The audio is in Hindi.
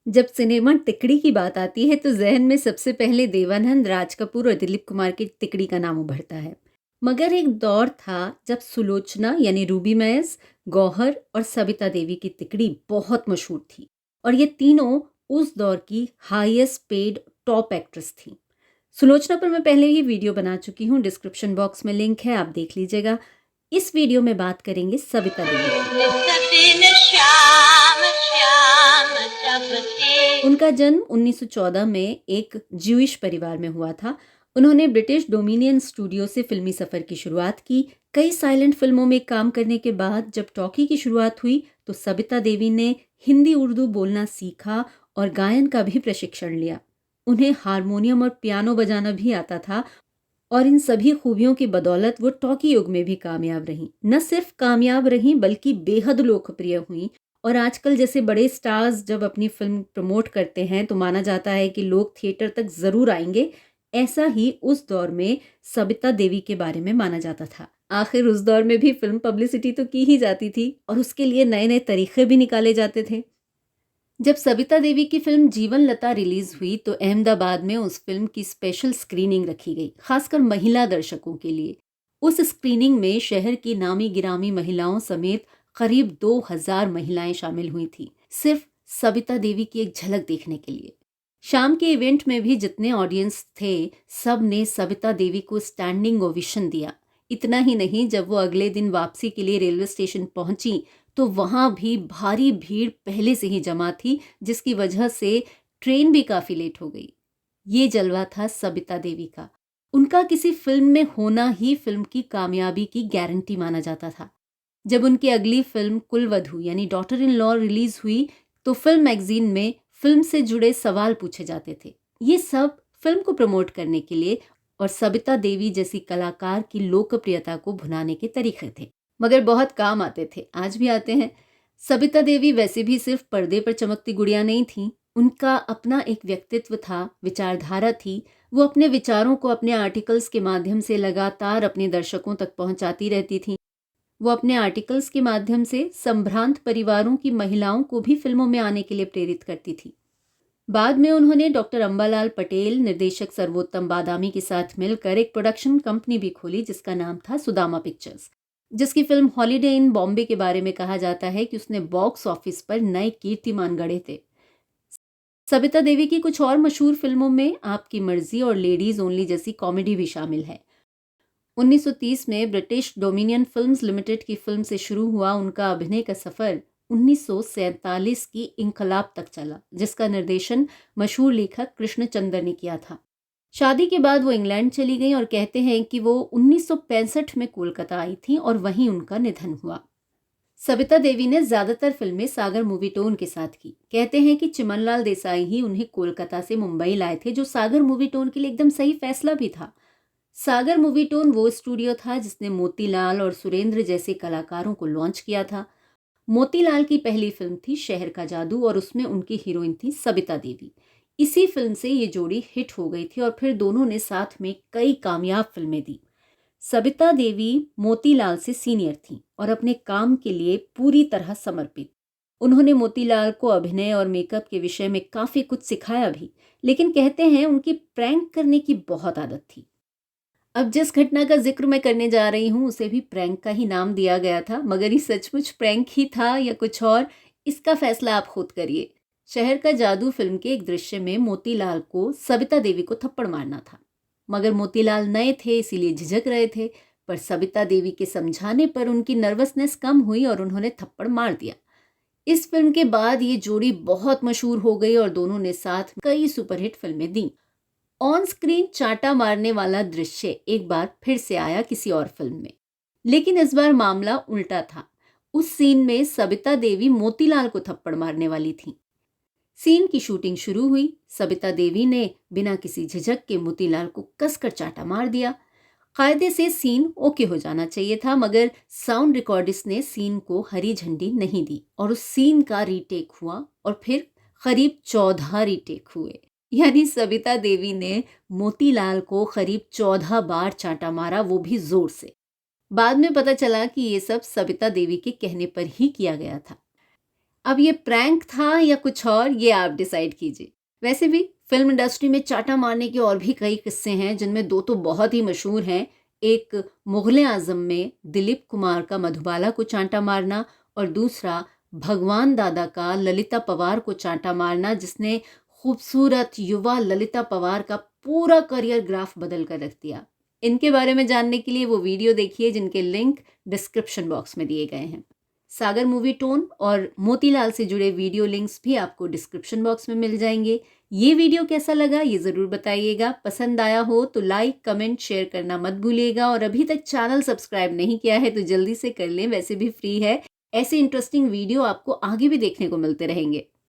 जब सिनेमा तिकड़ी की बात आती है तो जहन में सबसे पहले देवानंद, राज कपूर और दिलीप कुमार की तिकड़ी का नाम उभरता है। मगर एक दौर था जब सुलोचना यानी रूबी मैस, गौहर और सविता देवी की तिकड़ी बहुत मशहूर थी। और ये तीनों उस दौर की हाईएस्ट पेड टॉप एक्ट्रेस थी। सुलोचना पर मैं पहले ही वीडियो बना चुकी हूँ, डिस्क्रिप्शन बॉक्स में लिंक है, आप देख लीजिएगा। इस वीडियो में बात करेंगे सविता देवी की। उनका जन्म 1914 में एक ज्यूइश परिवार में हुआ था। उन्होंने ब्रिटिश डोमिनियन स्टूडियो से फिल्मी सफर की शुरुआत की। कई साइलेंट फिल्मों में काम करने के बाद जब टॉकी की शुरुआत हुई तो सविता देवी ने हिंदी उर्दू बोलना सीखा और गायन का भी प्रशिक्षण लिया। उन्हें हारमोनियम और पियानो बजाना भी आता था और इन सभी खूबियों की बदौलत वो टॉकी युग में भी कामयाब रहीं। न सिर्फ कामयाब रहीं बल्कि बेहद लोकप्रिय हुईं। और आजकल जैसे बड़े स्टार्स जब अपनी फिल्म प्रमोट करते हैं तो माना जाता है कि लोग थिएटर तक जरूर आएंगे। ऐसा ही उस दौर में सविता देवी के बारे में माना जाता था। आखिर उस दौर में भी फिल्म पब्लिसिटी तो की ही जाती थी और उसके लिए नए नए तरीके भी निकाले जाते थे। जब सविता देवी की फिल्म जीवन लता रिलीज हुई तो अहमदाबाद में उस फिल्म की स्पेशल स्क्रीनिंग रखी गई, खासकर महिला दर्शकों के लिए। उस स्क्रीनिंग में शहर की नामी गिरामी महिलाओं समेत करीब 2000 महिलाएं शामिल हुई थी, सिर्फ सविता देवी की एक झलक देखने के लिए। शाम के इवेंट में भी जितने ऑडियंस थे सब ने सविता देवी को स्टैंडिंग ओवेशन दिया। इतना ही नहीं, जब वो अगले दिन वापसी के लिए रेलवे स्टेशन पहुंची तो वहां भी भारी भीड़ पहले से ही जमा थी, जिसकी वजह से ट्रेन भी काफी लेट हो गई। ये जलवा था सविता देवी का। उनका किसी फिल्म में होना ही फिल्म की कामयाबी की गारंटी माना जाता था। जब उनकी अगली फिल्म कुलवधू यानी डॉटर इन लॉ रिलीज हुई तो फिल्म मैगजीन में फिल्म से जुड़े सवाल पूछे जाते थे। ये सब फिल्म को प्रमोट करने के लिए और सविता देवी जैसी कलाकार की लोकप्रियता को भुनाने के तरीके थे, मगर बहुत काम आते थे, आज भी आते हैं। सविता देवी वैसे भी सिर्फ पर्दे पर चमकती गुड़िया नहीं थी। उनका अपना एक व्यक्तित्व था, विचारधारा थी। वो अपने विचारों को अपने आर्टिकल्स के माध्यम से लगातार अपने दर्शकों तक पहुंचाती रहती थी। वो अपने आर्टिकल्स के माध्यम से संभ्रांत परिवारों की महिलाओं को भी फिल्मों में आने के लिए प्रेरित करती थी। बाद में उन्होंने डॉक्टर अंबालाल पटेल, निर्देशक सर्वोत्तम बादामी के साथ मिलकर एक प्रोडक्शन कंपनी भी खोली जिसका नाम था सुदामा पिक्चर्स, जिसकी फिल्म हॉलीडे इन बॉम्बे के बारे में कहा जाता है कि उसने बॉक्स ऑफिस पर नए कीर्तिमान गढ़े थे। सविता देवी की कुछ और मशहूर फिल्मों में आपकी मर्जी और लेडीज ओनली जैसी कॉमेडी भी शामिल है। 1930 में ब्रिटिश डोमिनियन फिल्म्स लिमिटेड की फिल्म से शुरू हुआ उनका अभिनय का सफर 1947 की इंकलाब तक चला, जिसका निर्देशन मशहूर लेखक कृष्णचंद्र ने किया था। शादी के बाद वो इंग्लैंड चली गई और कहते हैं कि वो 1965 में कोलकाता आई थी और वहीं उनका निधन हुआ। सविता देवी ने ज्यादातर फिल्में सागर मूवी टोन के साथ की। कहते हैं कि चिमनलाल देसाई ही उन्हें कोलकाता से मुंबई लाए थे, जो सागर मूवी टोन के लिए एकदम सही फैसला भी था। सागर मूवी टोन वो स्टूडियो था जिसने मोतीलाल और सुरेंद्र जैसे कलाकारों को लॉन्च किया था। मोतीलाल की पहली फिल्म थी शहर का जादू और उसमें उनकी हीरोइन थी सविता देवी। इसी फिल्म से ये जोड़ी हिट हो गई थी और फिर दोनों ने साथ में कई कामयाब फिल्में दी। सविता देवी मोतीलाल से सीनियर थीं और अपने काम के लिए पूरी तरह समर्पित। उन्होंने मोतीलाल को अभिनय और मेकअप के विषय में काफी कुछ सिखाया भी, लेकिन कहते हैं उनकी प्रैंक करने की बहुत आदत थी। अब जिस घटना का जिक्र मैं करने जा रही हूँ उसे भी प्रैंक का ही नाम दिया गया था, मगर ये सचमुच प्रैंक ही था या कुछ और, इसका फैसला आप खुद करिए। शहर का जादू फिल्म के एक दृश्य में मोतीलाल को सविता देवी को थप्पड़ मारना था, मगर मोतीलाल नए थे इसीलिए झिझक रहे थे। पर सविता देवी के समझाने पर उनकी नर्वसनेस कम हुई और उन्होंने थप्पड़ मार दिया। इस फिल्म के बाद ये जोड़ी बहुत मशहूर हो गई और दोनों ने साथ कई सुपरहिट फिल्में दी। ऑन स्क्रीन चाटा मारने वाला दृश्य एक बार फिर से आया किसी और फिल्म में, लेकिन इस बार मामला उल्टा था। उस सीन में सविता देवी मोतीलाल को थप्पड़ मारने वाली थी। सीन की शूटिंग शुरू हुई। सविता देवी ने बिना किसी झिझक के मोतीलाल को कसकर चाटा मार दिया। कायदे से सीन ओके हो जाना चाहिए था, मगर साउंड रिकॉर्डिस्ट ने सीन को हरी झंडी नहीं दी और उस सीन का रीटेक हुआ और फिर करीब 14 रीटेक हुए। यानी सविता देवी ने मोतीलाल को करीब 14 बार चांटा मारा, वो भी जोर से। बाद में पता चला कि ये सब सविता देवी के कहने पर ही किया गया था। अब ये प्रैंक था या कुछ और, ये आप डिसाइड कीजिए। वैसे भी फिल्म इंडस्ट्री में चाटा मारने के और भी कई किस्से हैं, जिनमें दो तो बहुत ही मशहूर हैं। एक मुगले आजम में दिलीप कुमार का मधुबाला को चांटा मारना, और दूसरा भगवान दादा का ललिता पवार को चांटा मारना, जिसने खूबसूरत युवा ललिता पवार का पूरा करियर ग्राफ बदल कर रख दिया। इनके बारे में जानने के लिए वो वीडियो देखिए, जिनके लिंक डिस्क्रिप्शन बॉक्स में दिए गए हैं। सागर मूवी टोन और मोतीलाल से जुड़े वीडियो लिंक्स भी आपको डिस्क्रिप्शन बॉक्स में मिल जाएंगे। ये वीडियो कैसा लगा ये ज़रूर बताइएगा। पसंद आया हो तो लाइक, कमेंट, शेयर करना मत भूलिएगा, और अभी तक चैनल सब्सक्राइब नहीं किया है तो जल्दी से कर लें, वैसे भी फ्री है। ऐसे इंटरेस्टिंग वीडियो आपको आगे भी देखने को मिलते रहेंगे।